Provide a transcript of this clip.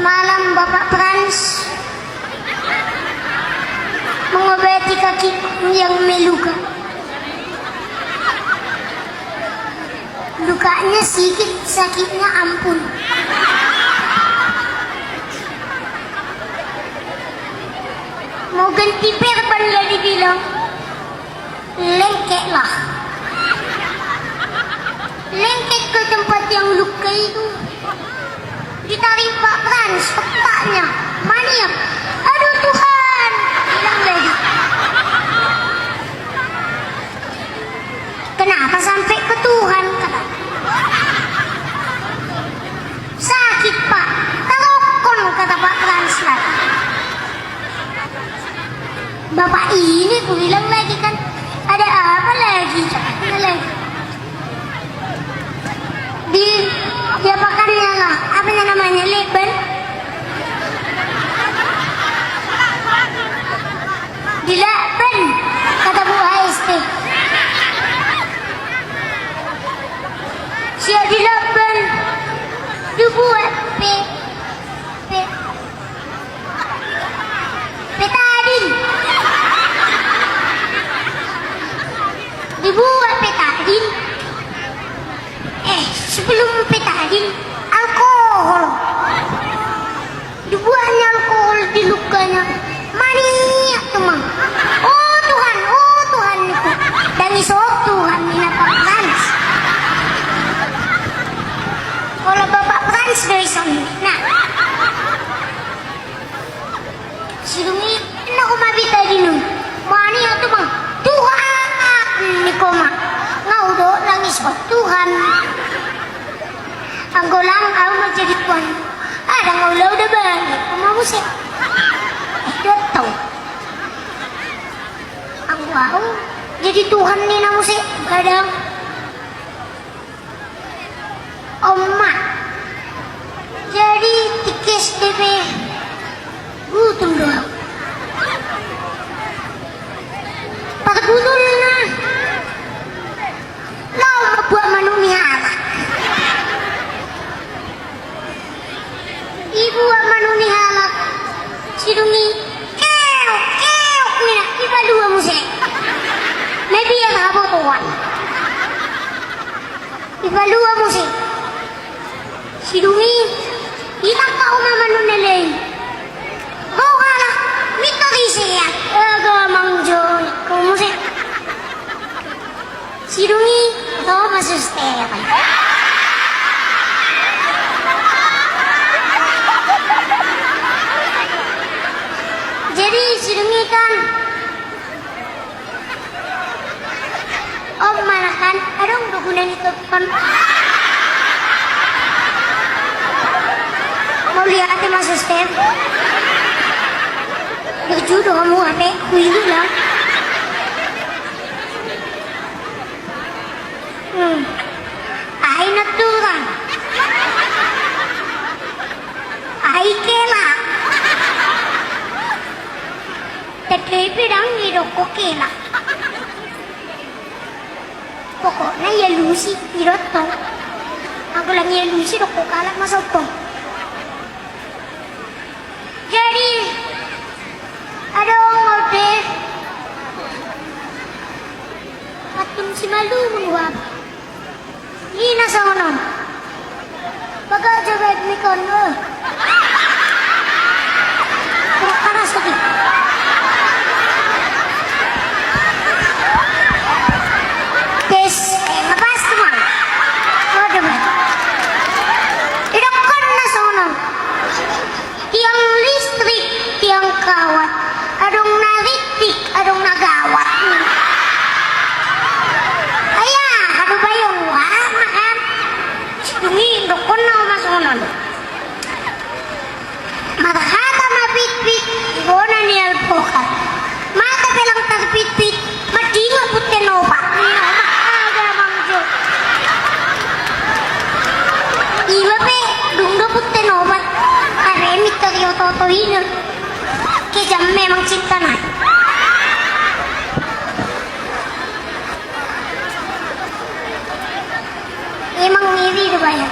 Semalam Bapak Frans mengobati kakiku yang meluka. Lukanya sedikit, sakitnya ampun. Mau ganti perban gak dibilang, lengkeklah. Lengket ke tempat yang luka itu. Ditarik Pak Frans, otaknya maniak. Aduh Tuhan, bilang lagi. Kenapa sampai ke Tuhan, kata. Sakit Pak, terokon, kata Pak Frans lagi. Bapak ini, ku bilang lagi kan, ada apa lagi? Ada lagi. Diapakannya lah, apa namanya, leben? Dileben, kata Bu HST. Siap dileben, dibuat petadin. Dibuat petadin. Sebelum petadin, alkohol. Dibuatnya alkohol di lukanya. Maniak teman. Oh Tuhan itu. Dan isok Tuhan ini Pak Frans. Kalau Bapak Frans dari sana. Nah. Silungi, enak ko mabita din nun. Maniak teman. Tuhan ni koma. Ngau do nangis ko Tuhan. Anggolang aku mau jadi tuan. Ada ngaulah udah balik. Mau sih. Udah tahu. Aku jadi Tuhan nih namu sih. Kadang. Oma. Jadi tikis DP. Gutum doang. Pagudol na. Lau buat manusia. Ibu manuni halak sidungi keok mina iba dua musik maybe yang habo tuan iba dua musik sidungi kita kau manuni lain kau halak mita risiya agamang joy kau musik sidungi kau masuster. Jadi sidungi kan Om mana kan adong dukunan itu kan mau lihat Mas Stef berjudo kamu apa kuilu lah ai natural ai kela Terpedang hidup kokela. Pokoknya ya lusi hidup tong. Aku lagi ya lusi dok kokalat masuk tong. Jadi ada ngode. Patung si malu menguap. Ini nasa mana? Baga jaga mikon. Panas lagi. Lepas teman. Waduh. Tidak kena sana. Tiang listrik, tiang kawat. Adong naritik, adong nagawat. Ayah, aduh bayong wah, makan. Sidungi, dokon na umasonan. Marahata mapit-pit, ibona ni alpokat. Mata pelang terpit-pit, madinga putenopa. Iba pe, dungga putte nobat. Karemit tadi oto-oto ini. Kejam memang cinta na. Emang ngiri deh bayar.